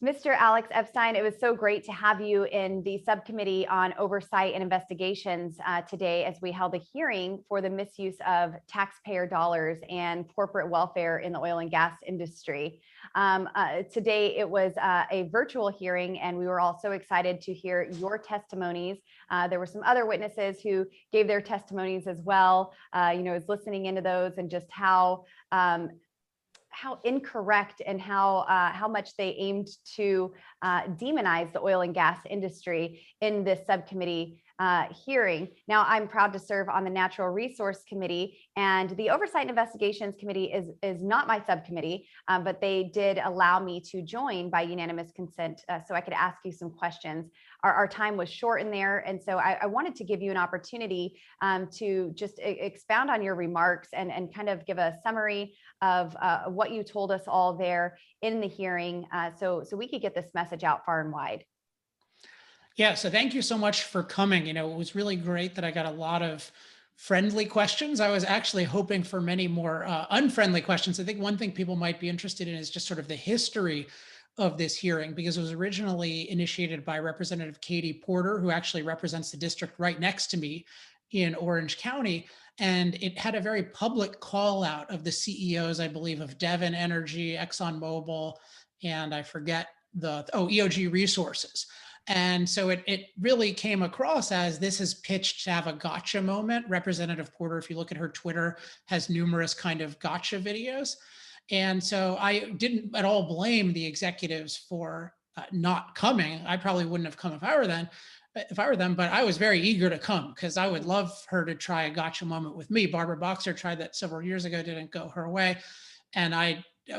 Mr. Alex Epstein, it was so great to have you in the subcommittee on oversight and investigations today as we held a hearing for the misuse of taxpayer dollars and corporate welfare in the oil and gas industry. Today, it was a virtual hearing, and we were all so excited to hear your testimonies. There were some other witnesses who gave their testimonies as well. I was listening into those and just how incorrect and how much they aimed to demonize the oil and gas industry in this subcommittee hearing. Now, I'm proud to serve on the Natural Resource Committee, and the Oversight and Investigations Committee is not my subcommittee, but they did allow me to join by unanimous consent so I could ask you some questions. Our time was short in there, and so I wanted to give you an opportunity to just expound on your remarks and kind of give a summary of what you told us all there in the hearing, so we could get this message out far and wide. Yeah, so thank you so much for coming. It was really great that I got a lot of friendly questions. I was actually hoping for many more unfriendly questions. I think one thing people might be interested in is just sort of the history of this hearing, because it was originally initiated by Representative Katie Porter, who actually represents the district right next to me in Orange County. And it had a very public call out of the CEOs, I believe, of Devon Energy, ExxonMobil, and I forget EOG Resources. And so it really came across as this is pitched to have a gotcha moment. Representative Porter, if you look at her Twitter, has numerous kind of gotcha videos. And so I didn't at all blame the executives for not coming. I probably wouldn't have come if I were them, but I was very eager to come because I would love her to try a gotcha moment with me. Barbara Boxer tried that several years ago, didn't go her way.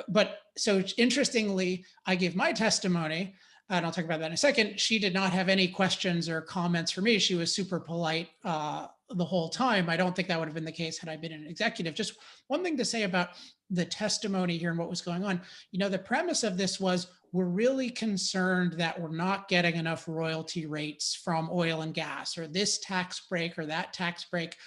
But so interestingly, I gave my testimony, and I'll talk about that in a second. She did not have any questions or comments for me. She was super polite the whole time. I don't think that would have been the case had I been an executive. Just one thing to say about the testimony here and what was going on. The premise of this was we're really concerned that we're not getting enough royalty rates from oil and gas, or this tax break or that tax break,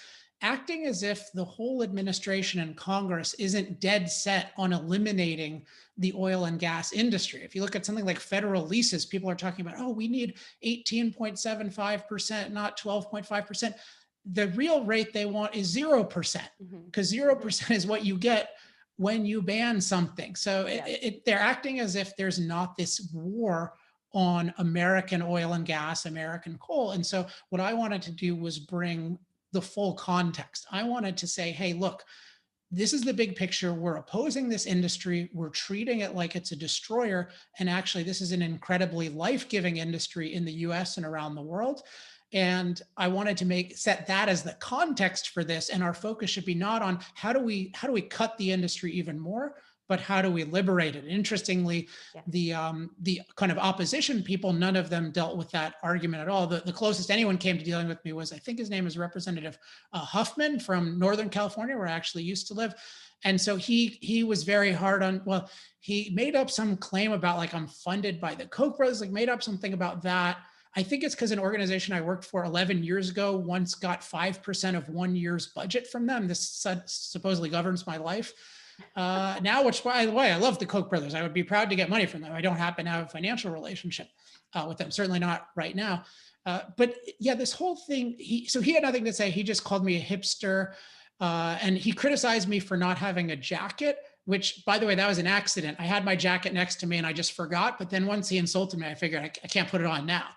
acting as if the whole administration and Congress isn't dead set on eliminating the oil and gas industry. If you look at something like federal leases, people are talking about, oh, we need 18.75%, not 12.5%. The real rate they want is 0%, because 0% is what you get when you ban something. So they're acting as if there's not this war on American oil and gas, American coal. And so what I wanted to do was bring the full context. I wanted to say, hey, look, this is the big picture. We're opposing this industry. We're treating it like it's a destroyer. And actually, this is an incredibly life-giving industry in the US and around the world. And I wanted to set that as the context for this. And our focus should be not on how do we cut the industry even more, but how do we liberate it? Interestingly, the kind of opposition people, none of them dealt with that argument at all. The closest anyone came to dealing with me was, I think his name is Representative Huffman from Northern California, where I actually used to live. And so he was very hard on, well, he made up some claim about like, I'm funded by the Koch brothers, like made up something about that. I think it's because an organization I worked for 11 years ago once got 5% of 1 year's budget from them. This supposedly governs my life. Now, which, by the way, I love the Koch brothers. I would be proud to get money from them. I don't happen to have a financial relationship with them, certainly not right now. But yeah, this whole thing, he had nothing to say. He just called me a hipster, and he criticized me for not having a jacket, which, by the way, that was an accident. I had my jacket next to me and I just forgot. But then once he insulted me, I figured I can't put it on now.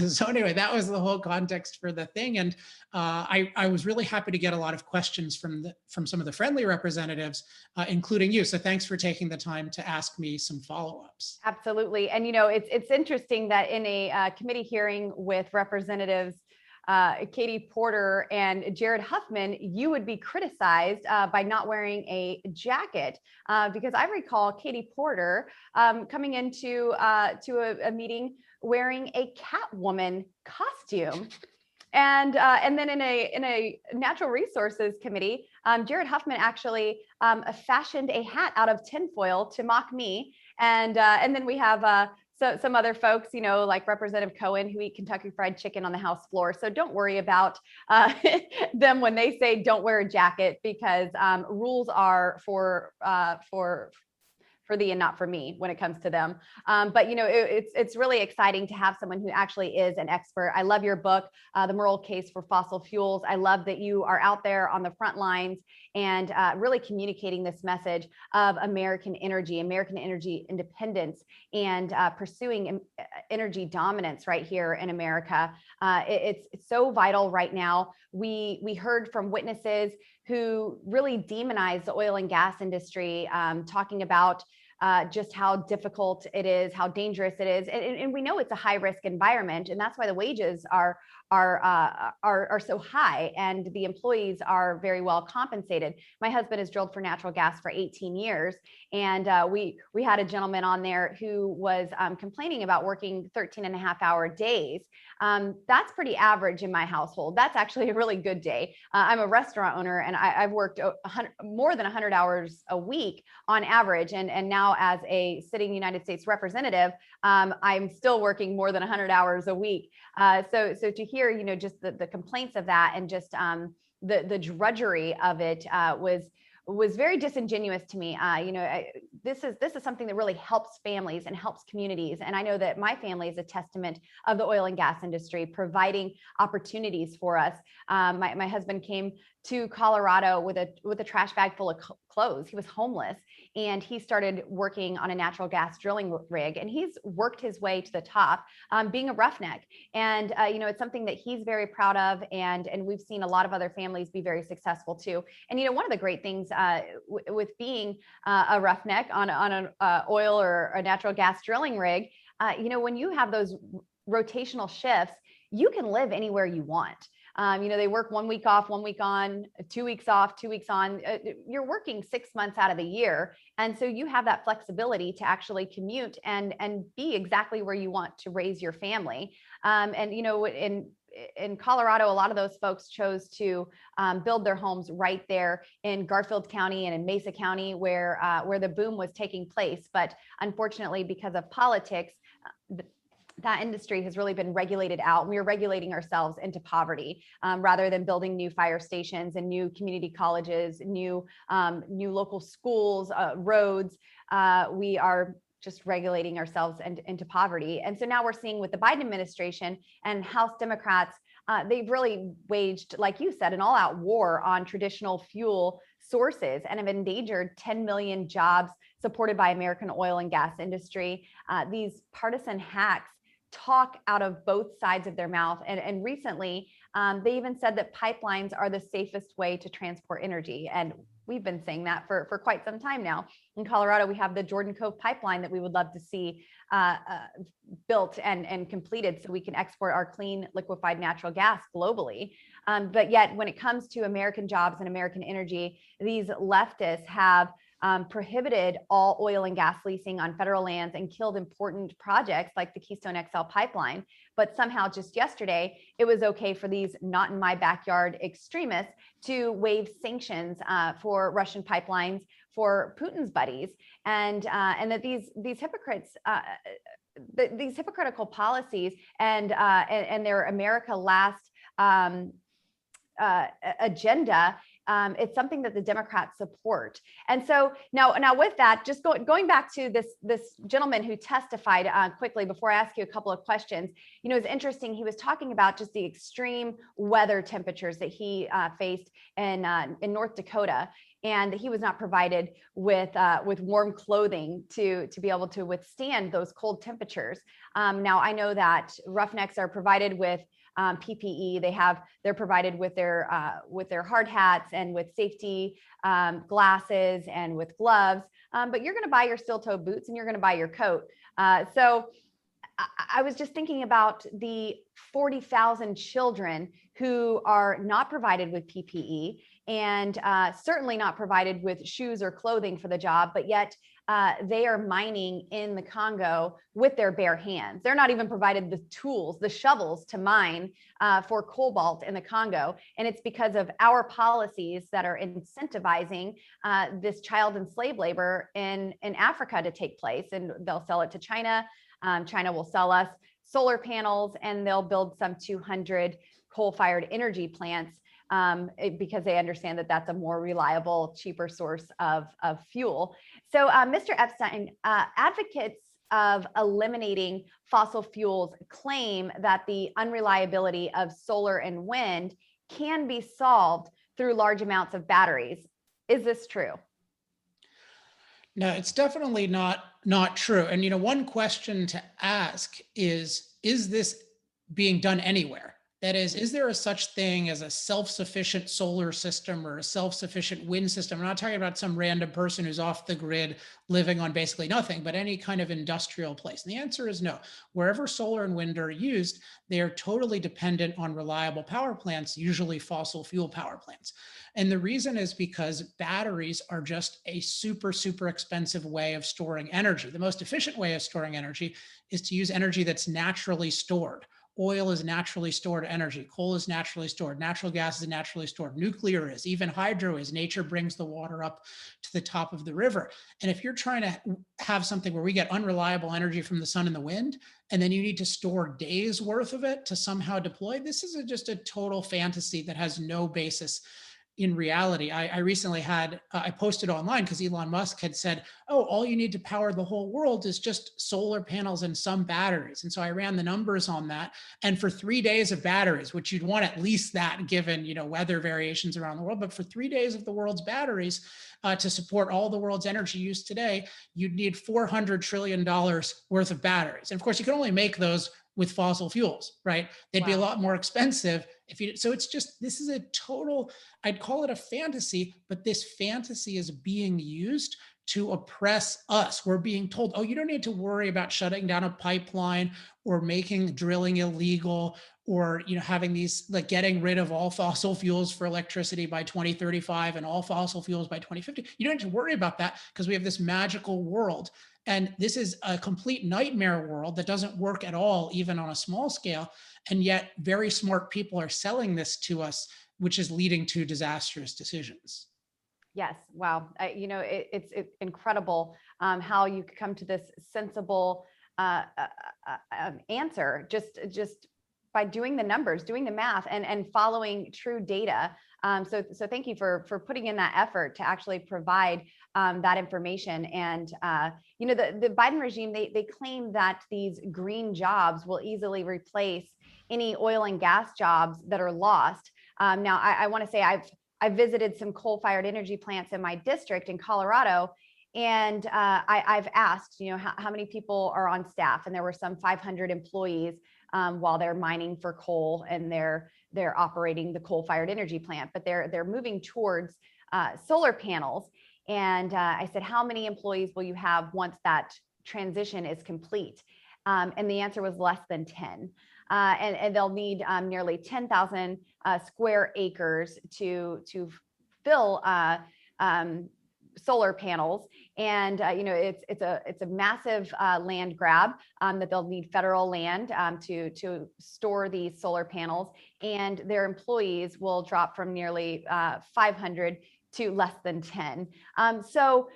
So anyway, that was the whole context for the thing. And I was really happy to get a lot of questions from some of the friendly representatives, including you. So thanks for taking the time to ask me some follow-ups. Absolutely. And, it's interesting that in a committee hearing with Representatives Katie Porter and Jared Huffman, you would be criticized by not wearing a jacket, because I recall Katie Porter coming into a meeting wearing a Catwoman costume. And then in a Natural Resources Committee, Jared Huffman actually fashioned a hat out of tinfoil to mock me. And then we have some other folks, like Representative Cohen, who eat Kentucky Fried Chicken on the House floor. So don't worry about them when they say don't wear a jacket, because rules are for for thee and not for me when it comes to them. But it's really exciting to have someone who actually is an expert. I love your book, The Moral Case for Fossil Fuels. I love that you are out there on the front lines and really communicating this message of American energy independence, and pursuing energy dominance right here in America. It's so vital right now. We heard from witnesses who really demonize the oil and gas industry, talking about just how difficult it is, how dangerous it is, and we know it's a high risk environment, and that's why the wages are so high, and the employees are very well compensated. My husband has drilled for natural gas for 18 years, and we had a gentleman on there who was complaining about working 13.5-hour days. That's pretty average in my household. That's actually a really good day. I'm a restaurant owner, and I've worked more than 100 hours a week on average, and now as a sitting United States representative, I'm still working more than 100 hours a week. So to hear, just the complaints of that, and just the drudgery of it was very disingenuous to me. This is something that really helps families and helps communities. And I know that my family is a testament of the oil and gas industry providing opportunities for us. My husband came to Colorado with a trash bag full of clothes. He was homeless, and he started working on a natural gas drilling rig, and he's worked his way to the top, being a roughneck. And it's something that he's very proud of, and we've seen a lot of other families be very successful too. And one of the great things with being a roughneck on an oil or a natural gas drilling rig, when you have those rotational shifts, you can live anywhere you want. They work 1 week off, 1 week on, 2 weeks off, 2 weeks on. You're working 6 months out of the year. And so you have that flexibility to actually commute and be exactly where you want to raise your family. In Colorado, a lot of those folks chose to build their homes right there in Garfield County and in Mesa County, where the boom was taking place. But unfortunately, because of politics, that industry has really been regulated out. We are regulating ourselves into poverty, rather than building new fire stations and new community colleges, new local schools, roads. We are just regulating ourselves into poverty. And so now we're seeing with the Biden administration and House Democrats, they've really waged, like you said, an all-out war on traditional fuel sources and have endangered 10 million jobs supported by American oil and gas industry. These partisan hacks talk out of both sides of their mouth. And recently, they even said that pipelines are the safest way to transport energy. And we've been saying that for quite some time now. In Colorado, we have the Jordan Cove pipeline that we would love to see built and completed so we can export our clean liquefied natural gas globally. But yet, when it comes to American jobs and American energy, these leftists have prohibited all oil and gas leasing on federal lands and killed important projects like the Keystone XL pipeline. But somehow just yesterday, it was okay for these not in my backyard extremists to waive sanctions for Russian pipelines for Putin's buddies, and that these hypocrites, these hypocritical policies and their America Last agenda. It's something that the Democrats support. And so now with that, just going back to this gentleman who testified quickly before I ask you a couple of questions, it's interesting. He was talking about just the extreme weather temperatures that he faced in North Dakota, and he was not provided with warm clothing to be able to withstand those cold temperatures. Now I know that roughnecks are provided with PPE. They're provided with their hard hats and with safety glasses and with gloves. But you're going to buy your steel-toe boots and you're going to buy your coat. So I was just thinking about the 40,000 children who are not provided with PPE and certainly not provided with shoes or clothing for the job, but yet they are mining in the Congo with their bare hands. They're not even provided the tools, the shovels to mine for cobalt in the Congo. And it's because of our policies that are incentivizing this child and slave labor in Africa to take place. And they'll sell it to China. China will sell us solar panels, and they'll build some 200 coal-fired energy plants because they understand that that's a more reliable, cheaper source of fuel. So, Mr. Epstein, advocates of eliminating fossil fuels claim that the unreliability of solar and wind can be solved through large amounts of batteries. Is this true? No, it's definitely not true. And one question to ask is this being done anywhere? That is there a such thing as a self-sufficient solar system or a self-sufficient wind system? I'm not talking about some random person who's off the grid living on basically nothing, but any kind of industrial place. And the answer is no. Wherever solar and wind are used, they are totally dependent on reliable power plants, usually fossil fuel power plants. And the reason is because batteries are just a super, super expensive way of storing energy. The most efficient way of storing energy is to use energy that's naturally stored. Oil is naturally stored energy. Coal is naturally stored. Natural gas is naturally stored. Nuclear is. Even hydro is. Nature brings the water up to the top of the river. And if you're trying to have something where we get unreliable energy from the sun and the wind, and then you need to store days worth of it to somehow deploy, this is just a total fantasy that has no basis in reality. I recently I posted online because Elon Musk had said, oh, all you need to power the whole world is just solar panels and some batteries. And so I ran the numbers on that. And for 3 days of batteries, which you'd want at least that given, weather variations around the world, but for 3 days of the world's batteries to support all the world's energy use today, you'd need $400 trillion worth of batteries. And of course, you can only make those with fossil fuels, right? They'd be a lot more expensive if you, so it's just, this is a total, I'd call it a fantasy, but this fantasy is being used to oppress us. We're being told, oh, you don't need to worry about shutting down a pipeline or making drilling illegal or, having these, like getting rid of all fossil fuels for electricity by 2035 and all fossil fuels by 2050. You don't need to worry about that because we have this magical world. And this is a complete nightmare world that doesn't work at all, even on a small scale. And yet very smart people are selling this to us, which is leading to disastrous decisions. Yes. Wow. It's incredible how you could come to this sensible answer just by doing the numbers, doing the math, and following true data. So thank you for putting in that effort to actually provide that information. And the Biden regime, they claim that these green jobs will easily replace any oil and gas jobs that are lost. Now, I want to say I've visited some coal-fired energy plants in my district in Colorado, and I've asked, how many people are on staff, and there were some 500 employees while they're mining for coal and they're operating the coal-fired energy plant, but they're moving towards solar panels. And I said, how many employees will you have once that transition is complete? And the answer was less than 10. And they'll need nearly 10,000 square acres to fill solar panels. And it's a massive land grab that they'll need federal land to store these solar panels, and their employees will drop from nearly 500 to less than 10. So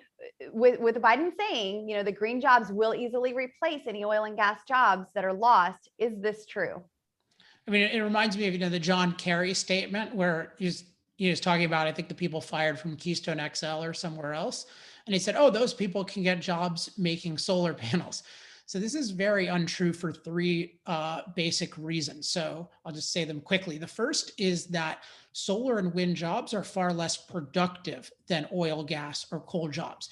with Biden saying, the green jobs will easily replace any oil and gas jobs that are lost, is this true? I mean, it reminds me of, the John Kerry statement where he was talking about, I think, the people fired from Keystone XL or somewhere else. And he said, oh, those people can get jobs making solar panels. So this is very untrue for three basic reasons. So I'll just say them quickly. The first is that solar and wind jobs are far less productive than oil, gas, or coal jobs.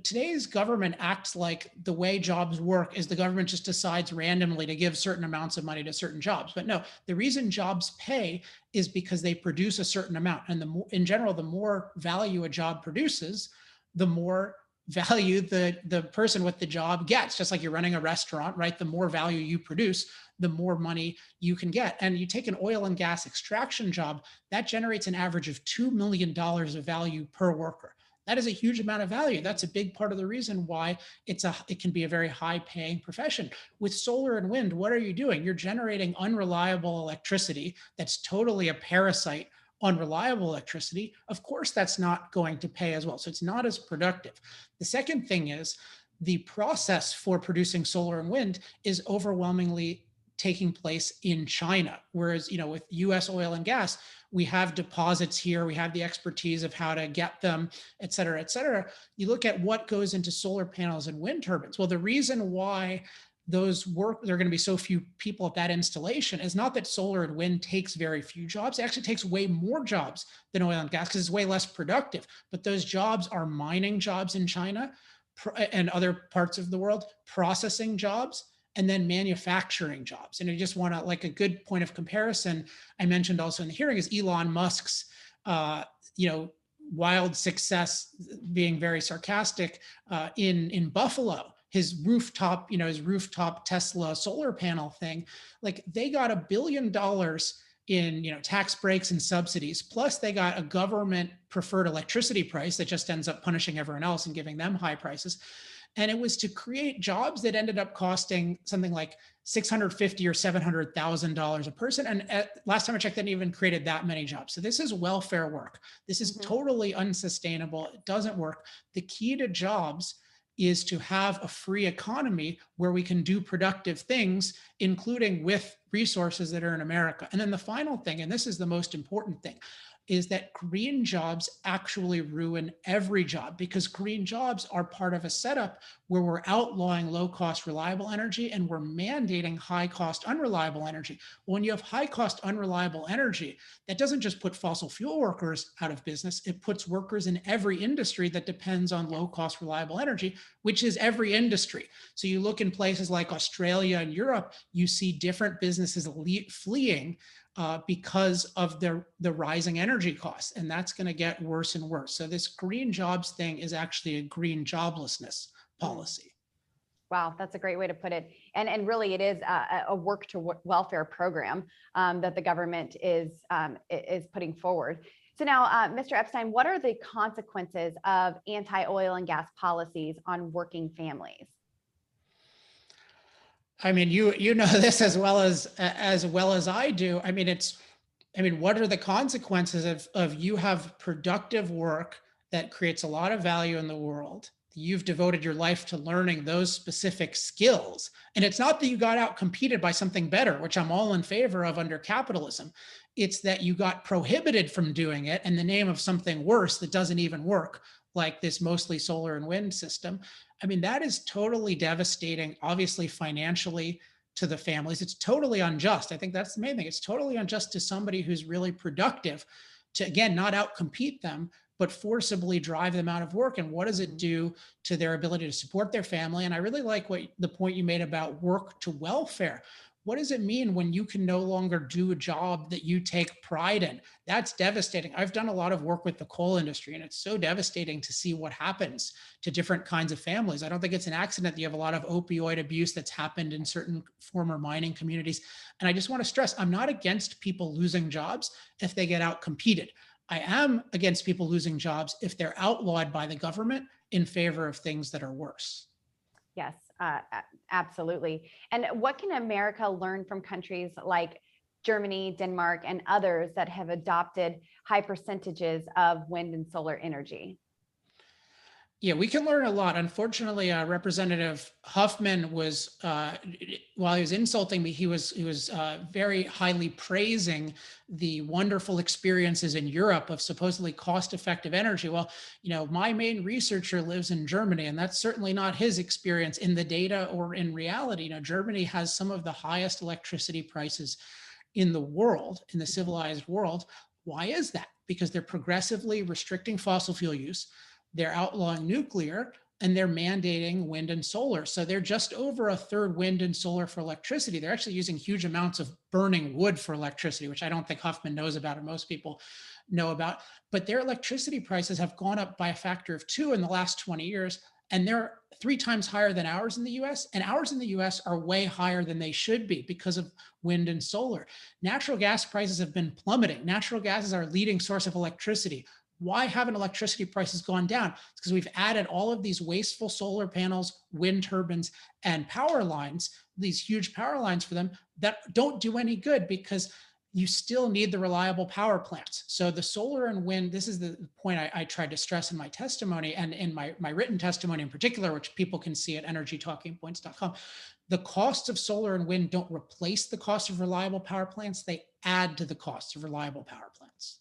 Today's government acts like the way jobs work is the government just decides randomly to give certain amounts of money to certain jobs. But no, the reason jobs pay is because they produce a certain amount. And in general, the more value a job produces, the more value the person with the job gets. Just like you're running a restaurant, right? The more value you produce, the more money you can get. And you take an oil and gas extraction job, that generates an average of $2 million of value per worker. That is a huge amount of value. That's a big part of the reason why it can be a very high paying profession. With solar and wind, what are you doing? You're generating unreliable electricity that's totally a parasite on reliable electricity. Of course, that's not going to pay as well. So it's not as productive. The second thing is the process for producing solar and wind is overwhelmingly taking place in China. Whereas, with US oil and gas, we have deposits here, we have the expertise of how to get them, et cetera, et cetera. You look at what goes into solar panels and wind turbines. Well, the reason why there are going to be so few people at that installation is not that solar and wind takes very few jobs. It actually takes way more jobs than oil and gas because it's way less productive. But those jobs are mining jobs in China and other parts of the world, processing jobs, and then manufacturing jobs. And you just want to, like, a good point of comparison I mentioned also in the hearing is Elon Musk's, wild success, being very sarcastic, in Buffalo. His rooftop Tesla solar panel thing, like, they got $1 billion in tax breaks and subsidies, plus they got a government preferred electricity price that just ends up punishing everyone else and giving them high prices. And it was to create jobs that ended up costing something like $650,000 or $700,000 a person. And last time I checked, they hadn't even created that many jobs. So this is welfare work. This is totally unsustainable. It doesn't work. The key to jobs is to have a free economy where we can do productive things, including with resources that are in America. And then the final thing, and this is the most important thing, is that green jobs actually ruin every job, because green jobs are part of a setup where we're outlawing low-cost reliable energy and we're mandating high-cost unreliable energy. When you have high-cost unreliable energy, that doesn't just put fossil fuel workers out of business, it puts workers in every industry that depends on low-cost reliable energy, which is every industry. So you look in places like Australia and Europe, you see different businesses fleeing because of the rising energy costs, and that's going to get worse and worse. So this green jobs thing is actually a green joblessness policy. Wow, that's a great way to put it. And really, it is a work to welfare program that the government is putting forward. So now, Mr. Epstein, what are the consequences of anti-oil and gas policies on working families? I mean, you know this as well as I do. I mean, what are the consequences of you have productive work that creates a lot of value in the world? You've devoted your life to learning those specific skills. And it's not that you got out competed by something better, which I'm all in favor of under capitalism. It's that you got prohibited from doing it in the name of something worse that doesn't even work, like this mostly solar and wind system. I mean, that is totally devastating, obviously financially, to the families. It's totally unjust. I think that's the main thing. It's totally unjust to somebody who's really productive to, again, not outcompete them, but forcibly drive them out of work. And what does it do to their ability to support their family? And I really like the point you made about work to welfare. What does it mean when you can no longer do a job that you take pride in? That's devastating. I've done a lot of work with the coal industry, and it's so devastating to see what happens to different kinds of families. I don't think it's an accident that you have a lot of opioid abuse that's happened in certain former mining communities. And I just want to stress, I'm not against people losing jobs if they get out competed. I am against people losing jobs if they're outlawed by the government in favor of things that are worse. Yes, absolutely. And what can America learn from countries like Germany, Denmark, and others that have adopted high percentages of wind and solar energy? Yeah, we can learn a lot. Unfortunately, Representative Huffman was, while he was insulting me, he was very highly praising the wonderful experiences in Europe of supposedly cost-effective energy. Well, my main researcher lives in Germany, and that's certainly not his experience in the data or in reality. Germany has some of the highest electricity prices in the world, in the civilized world. Why is that? Because they're progressively restricting fossil fuel use. They're outlawing nuclear, and they're mandating wind and solar. So they're just over a third wind and solar for electricity. They're actually using huge amounts of burning wood for electricity, which I don't think Huffman knows about or most people know about. But their electricity prices have gone up by a factor of 2 in the last 20 years, and they're 3 times higher than ours in the US. And ours in the US are way higher than they should be because of wind and solar. Natural gas prices have been plummeting. Natural gas is our leading source of electricity. Why haven't electricity prices gone down? It's because we've added all of these wasteful solar panels, wind turbines, and power lines, these huge power lines for them that don't do any good because you still need the reliable power plants. So the solar and wind, this is the point I tried to stress in my testimony and in my written testimony in particular, which people can see at energytalkingpoints.com. the cost of solar and wind don't replace the cost of reliable power plants. They add to the cost of reliable power plants.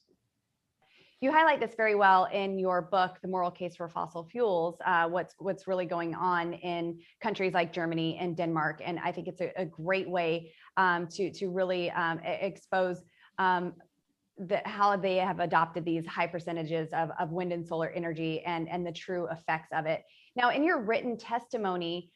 You highlight this very well in your book, The Moral Case for Fossil Fuels, what's really going on in countries like Germany and Denmark. And I think it's a great way to really expose how they have adopted these high percentages of wind and solar energy and the true effects of it. Now, in your written testimony,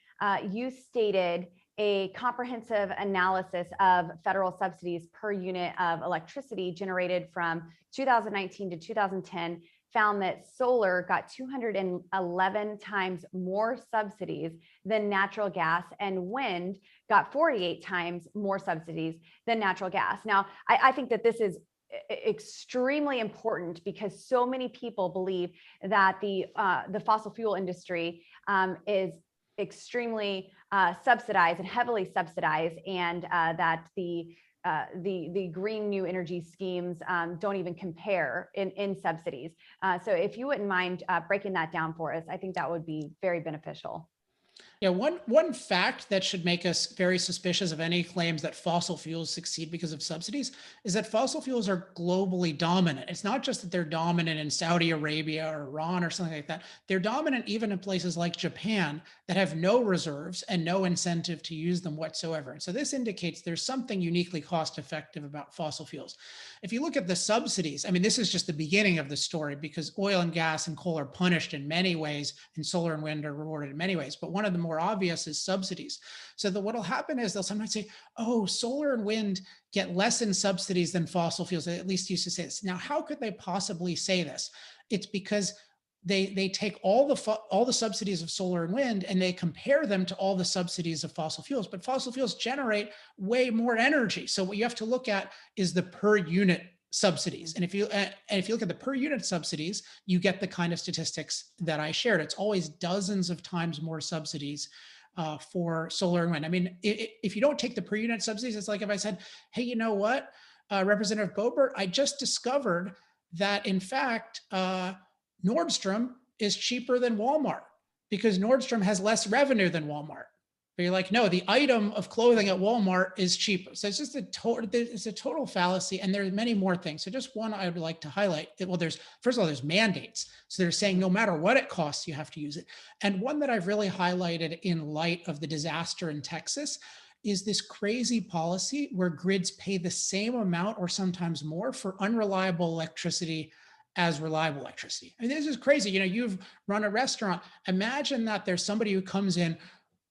you stated a comprehensive analysis of federal subsidies per unit of electricity generated from 2019 to 2010 found that solar got 211 times more subsidies than natural gas, and wind got 48 times more subsidies than natural gas. Now, I think that this is extremely important because so many people believe that the fossil fuel industry is extremely subsidized and heavily subsidized, and that the green new energy schemes don't even compare in subsidies. So if you wouldn't mind breaking that down for us, I think that would be very beneficial. Yeah, one fact that should make us very suspicious of any claims that fossil fuels succeed because of subsidies is that fossil fuels are globally dominant. It's not just that they're dominant in Saudi Arabia or Iran or something like that. They're dominant even in places like Japan that have no reserves and no incentive to use them whatsoever. And so this indicates there's something uniquely cost effective about fossil fuels. If you look at the subsidies, I mean, this is just the beginning of the story because oil and gas and coal are punished in many ways and solar and wind are rewarded in many ways. But one of the more obvious is subsidies. So what will happen is they'll sometimes say, oh, solar and wind get less in subsidies than fossil fuels. They at least used to say this. Now, how could they possibly say this? It's because they take all the subsidies of solar and wind and they compare them to all the subsidies of fossil fuels. But fossil fuels generate way more energy. So what you have to look at is the per unit subsidies. And if you look at the per unit subsidies, you get the kind of statistics that I shared. It's always dozens of times more subsidies for solar and wind. I mean, if you don't take the per unit subsidies, it's like if I said, hey, you know what, Representative Boebert, I just discovered that in fact, Nordstrom is cheaper than Walmart because Nordstrom has less revenue than Walmart. But you're like, no, the item of clothing at Walmart is cheaper. So it's just it's a total fallacy. And there's many more things. So just one I would like to highlight. Well, first of all, there's mandates. So they're saying no matter what it costs, you have to use it. And one that I've really highlighted in light of the disaster in Texas is this crazy policy where grids pay the same amount or sometimes more for unreliable electricity as reliable electricity. I mean, this is crazy. You know, you've run a restaurant. Imagine that there's somebody who comes in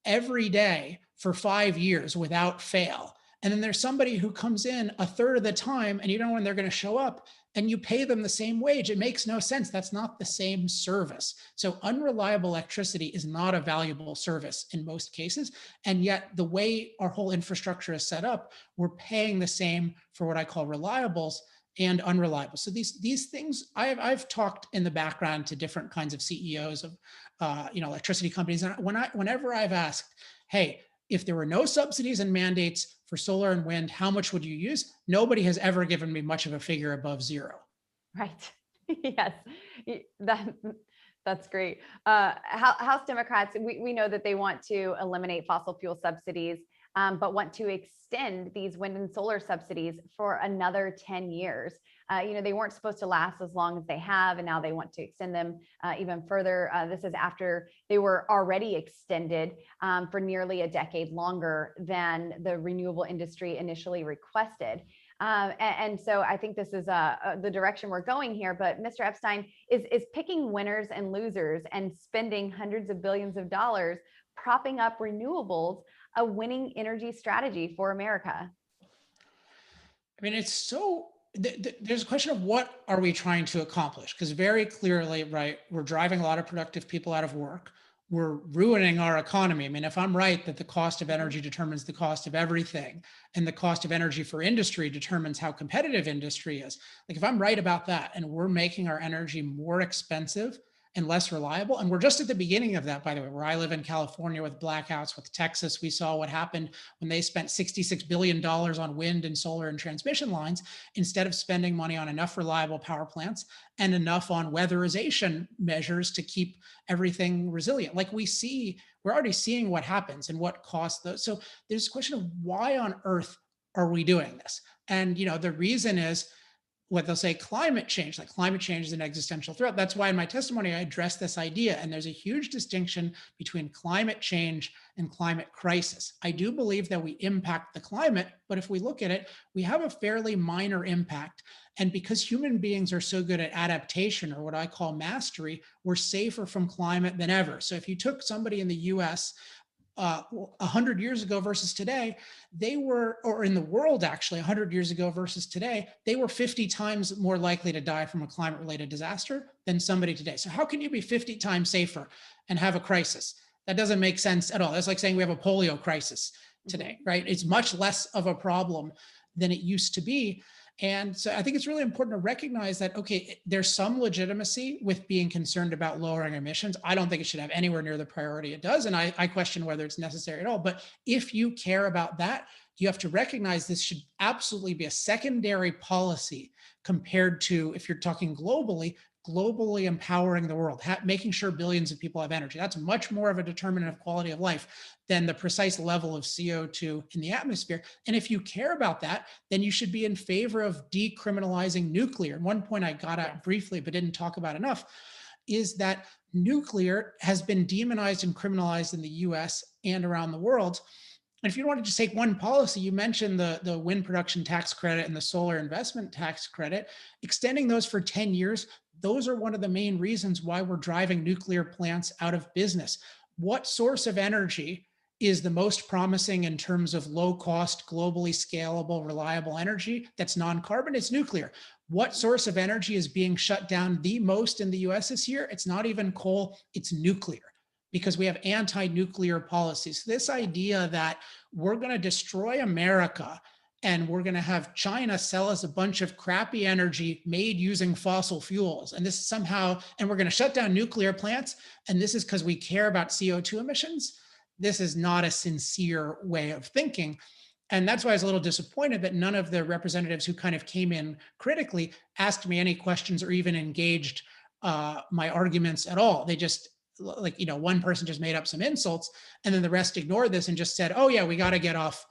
every day for 5 years without fail. And then there's somebody who comes in a third of the time and you don't know when they're going to show up and you pay them the same wage. It makes no sense. That's not the same service. So unreliable electricity is not a valuable service in most cases. And yet the way our whole infrastructure is set up, we're paying the same for what I call reliables and unreliable. So these things, I've talked in the background to different kinds of CEOs of electricity companies. And whenever I've asked, hey, if there were no subsidies and mandates for solar and wind, how much would you use? Nobody has ever given me much of a figure above zero. Right. Yes. That's great. House Democrats, we know that they want to eliminate fossil fuel subsidies, but want to extend these wind and solar subsidies for another 10 years. They weren't supposed to last as long as they have, and now they want to extend them even further. This is after they were already extended for nearly a decade longer than the renewable industry initially requested. And so I think this is the direction we're going here. But Mr. Epstein is picking winners and losers and spending hundreds of billions of dollars propping up renewables, a winning energy strategy for America. I mean, it's so, there's a question of what are we trying to accomplish? Because very clearly, right, we're driving a lot of productive people out of work. We're ruining our economy. I mean, if I'm right that the cost of energy determines the cost of everything, and the cost of energy for industry determines how competitive industry is, like if I'm right about that, and we're making our energy more expensive and less reliable. And we're just at the beginning of that, by the way. Where I live in California with blackouts, with Texas, we saw what happened when they spent $66 billion on wind and solar and transmission lines instead of spending money on enough reliable power plants and enough on weatherization measures to keep everything resilient. Like we're already seeing what happens and what costs those. So there's a question of why on earth are we doing this? And the reason is what they'll say climate change, like climate change is an existential threat. That's why in my testimony, I address this idea. And there's a huge distinction between climate change and climate crisis. I do believe that we impact the climate, but if we look at it, we have a fairly minor impact. And because human beings are so good at adaptation, or what I call mastery, we're safer from climate than ever. So if you took somebody in the US 100 years ago versus today, or in the world actually 100 years ago versus today, they were 50 times more likely to die from a climate related disaster than somebody today. So how can you be 50 times safer and have a crisis? That doesn't make sense at all. That's like saying we have a polio crisis today, right? It's much less of a problem than it used to be. And so I think it's really important to recognize that, okay, there's some legitimacy with being concerned about lowering emissions. I don't think it should have anywhere near the priority it does. And I question whether it's necessary at all. But if you care about that, you have to recognize this should absolutely be a secondary policy compared to, if you're talking globally empowering the world, making sure billions of people have energy. That's much more of a determinant of quality of life than the precise level of CO2 in the atmosphere. And if you care about that, then you should be in favor of decriminalizing nuclear. And one point I got at briefly, but didn't talk about enough, is that nuclear has been demonized and criminalized in the US and around the world. And if you want to just take one policy, you mentioned the wind production tax credit and the solar investment tax credit, extending those for 10 years. Those are one of the main reasons why we're driving nuclear plants out of business. What source of energy is the most promising in terms of low cost, globally scalable, reliable energy that's non-carbon? It's nuclear. What source of energy is being shut down the most in the US this year? It's not even coal, it's nuclear, because we have anti-nuclear policies. This idea that we're going to destroy America and we're going to have China sell us a bunch of crappy energy made using fossil fuels, and this somehow, and we're going to shut down nuclear plants, and this is because we care about CO2 emissions. This is not a sincere way of thinking. And that's why I was a little disappointed that none of the representatives who kind of came in critically asked me any questions or even engaged my arguments at all. They just, one person just made up some insults, and then the rest ignored this and just said, oh yeah, we got to get off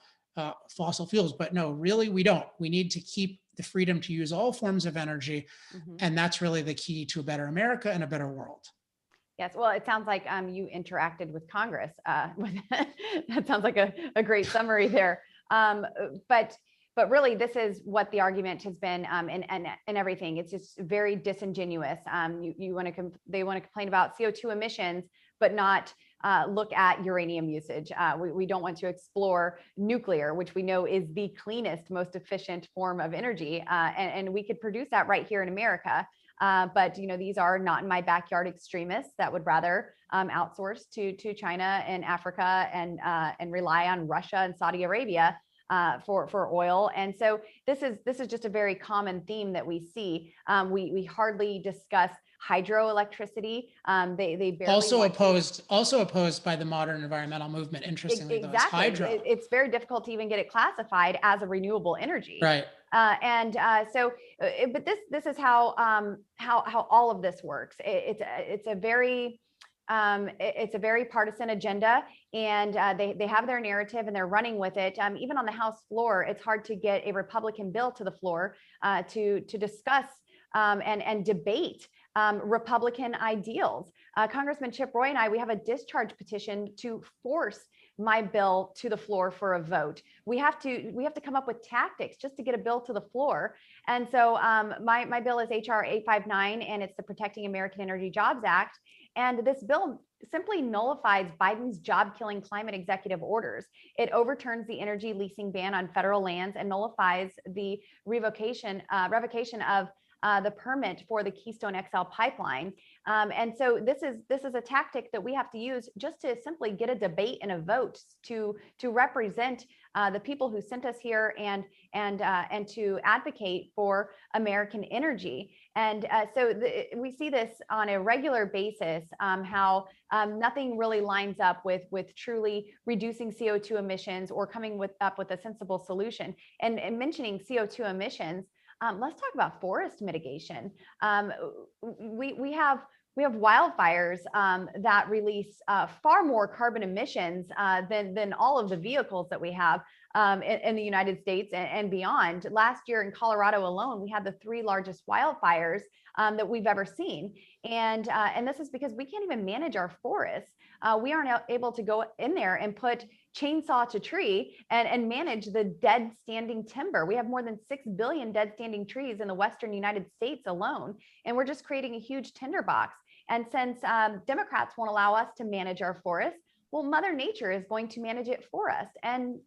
fossil fuels. But no, really, we don't. We need to keep the freedom to use all forms of energy. And that's really the key to a better America and a better world. Yes, well, it sounds like you interacted with Congress. That sounds like a great summary there. But really, this is what the argument has been, and everything. It's just very disingenuous. They want to complain about CO2 emissions, but not look at uranium usage. We don't want to explore nuclear, which we know is the cleanest, most efficient form of energy, and we could produce that right here in America. But these are not in my backyard extremists that would rather outsource to China and Africa and rely on Russia and Saudi Arabia for oil. And so this is just a very common theme that we see. We hardly discuss hydroelectricity. They barely also opposed by the modern environmental movement. Interestingly, exactly. Though, it's hydro. It's very difficult to even get it classified as a renewable energy. Right. But this is how all of this works. It's a very partisan agenda, and they have their narrative and they're running with it. Even on the House floor, it's hard to get a Republican bill to the floor to discuss and debate Republican ideals. Congressman Chip Roy and I, we have a discharge petition to force my bill to the floor for a vote. We have to come up with tactics just to get a bill to the floor. And so my bill is HR 859, and it's the Protecting American Energy Jobs Act. And this bill simply nullifies Biden's job-killing climate executive orders. It overturns the energy leasing ban on federal lands and nullifies the revocation of the permit for the Keystone XL pipeline. And so this is a tactic that we have to use just to simply get a debate and a vote to represent the people who sent us here and to advocate for American energy. And so we see this on a regular basis, how nothing really lines up with truly reducing CO2 emissions or coming up with a sensible solution. And mentioning CO2 emissions, let's talk about forest mitigation. We have wildfires that release far more carbon emissions than all of the vehicles that we have in the United States and beyond. Last year in Colorado alone, we had the 3 largest wildfires that we've ever seen. And this is because we can't even manage our forests. We aren't able to go in there and put chainsaw to tree and manage the dead standing timber. We have more than 6 billion dead standing trees in the Western United States alone, and we're just creating a huge tinderbox. And since Democrats won't allow us to manage our forests, well, Mother Nature is going to manage it for us and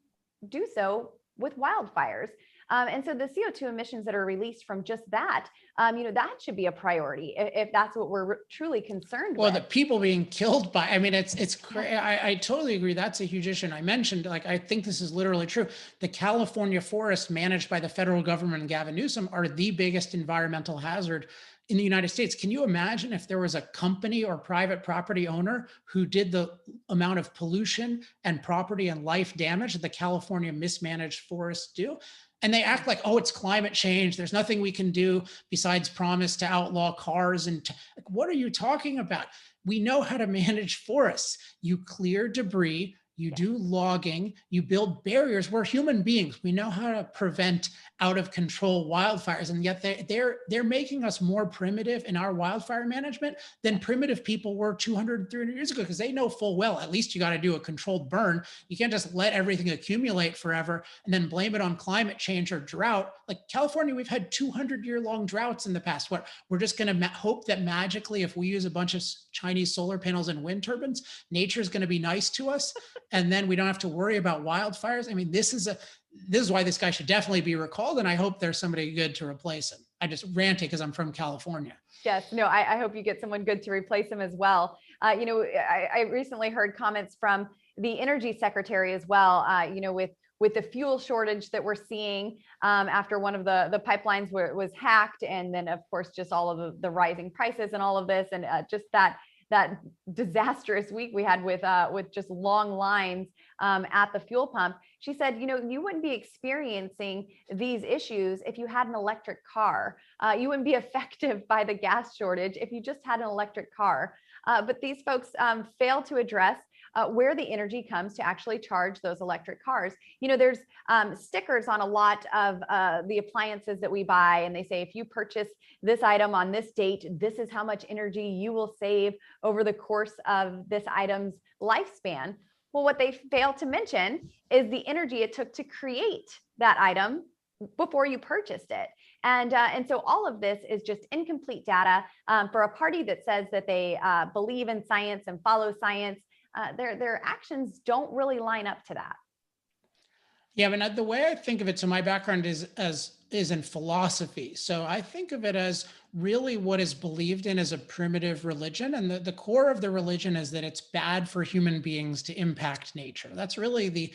do so with wildfires. And so the CO2 emissions that are released from just that, that should be a priority if that's what we're truly concerned with. Well, the people being killed by, I mean, it's crazy. I totally agree. That's a huge issue. And I mentioned, like, I think this is literally true. The California forests managed by the federal government and Gavin Newsom are the biggest environmental hazard in the United States. Can you imagine if there was a company or private property owner who did the amount of pollution and property and life damage that the California mismanaged forests do? And they act like, oh, it's climate change. There's nothing we can do besides promise to outlaw cars. And like, what are you talking about? We know how to manage forests. You clear debris, you do logging, you build barriers. We're human beings. We know how to prevent out of control wildfires. And yet they're making us more primitive in our wildfire management than primitive people were 200, 300 years ago, because they know full well, at least you got to do a controlled burn. You can't just let everything accumulate forever and then blame it on climate change or drought. Like California, we've had 200-year-long droughts in the past. What, we're just going to hope that magically, if we use a bunch of Chinese solar panels and wind turbines, nature is going to be nice to us, and then we don't have to worry about wildfires? I mean, this is why this guy should definitely be recalled, and I hope there's somebody good to replace him. I just ranting because I'm from California. Yes, no, I hope you get someone good to replace him as well. I recently heard comments from the energy secretary as well, with the fuel shortage that we're seeing after one of the pipelines was hacked. And then, of course, just all of the rising prices and all of this, and just that disastrous week we had with just long lines at the fuel pump. She said, you wouldn't be experiencing these issues if you had an electric car. You wouldn't be affected by the gas shortage if you just had an electric car. But these folks fail to address where the energy comes to actually charge those electric cars. There's stickers on a lot of the appliances that we buy, and they say, if you purchase this item on this date, this is how much energy you will save over the course of this item's lifespan. Well, what they fail to mention is the energy it took to create that item before you purchased it. And so all of this is just incomplete data for a party that says that they believe in science and follow science. Their actions don't really line up to that. Yeah, I mean, the way I think of it, so my background is in philosophy. So I think of it as really what is believed in as a primitive religion. And the core of the religion is that it's bad for human beings to impact nature. That's really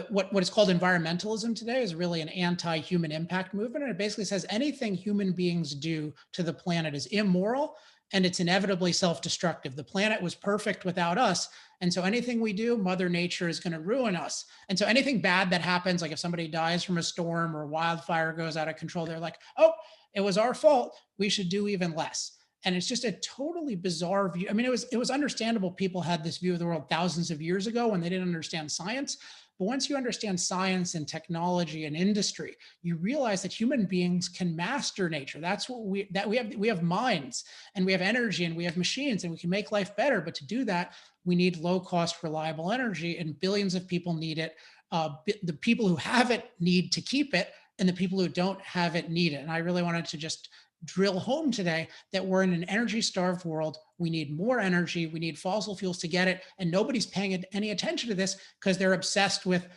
what is called environmentalism today is really an anti-human impact movement. And it basically says anything human beings do to the planet is immoral and it's inevitably self-destructive. The planet was perfect without us. And so anything we do, Mother Nature is going to ruin us. And so anything bad that happens, like if somebody dies from a storm or a wildfire goes out of control, they're like, oh, it was our fault. We should do even less. And it's just a totally bizarre view. I mean, it was understandable people had this view of the world thousands of years ago when they didn't understand science. But once you understand science and technology and industry, you realize that human beings can master nature. That's what we have minds and we have energy and we have machines and we can make life better. But to do that, we need low cost, reliable energy, and billions of people need it. The people who have it need to keep it, and the people who don't have it need it. And I really wanted to just drill home today that we're in an energy starved world. We need more energy. We need fossil fuels to get it. And nobody's paying any attention to this because they're obsessed with,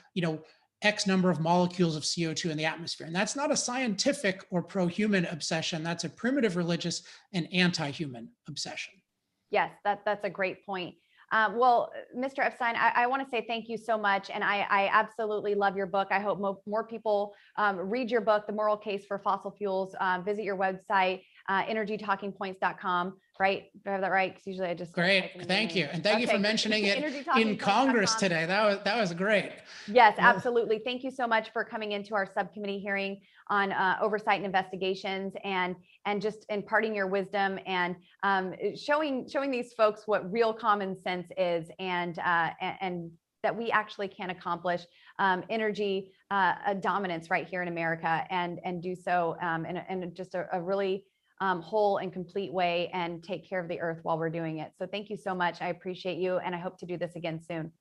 X number of molecules of CO2 in the atmosphere. And that's not a scientific or pro-human obsession. That's a primitive religious and anti-human obsession. Yes, that's a great point. Well, Mr. Epstein, I want to say thank you so much. And I absolutely love your book. I hope more people read your book, The Moral Case for Fossil Fuels. Visit your website, energytalkingpoints.com, right? Do I have that right? Because usually I just great. Thank you. And thank you for mentioning it in Congress today. That was great. Yes, absolutely. Thank you so much for coming into our subcommittee hearing on oversight and investigations, and just imparting your wisdom and showing these folks what real common sense is, and that we actually can accomplish energy dominance right here in America, and do so in just a really whole and complete way, and take care of the earth while we're doing it. So thank you so much. I appreciate you, and I hope to do this again soon.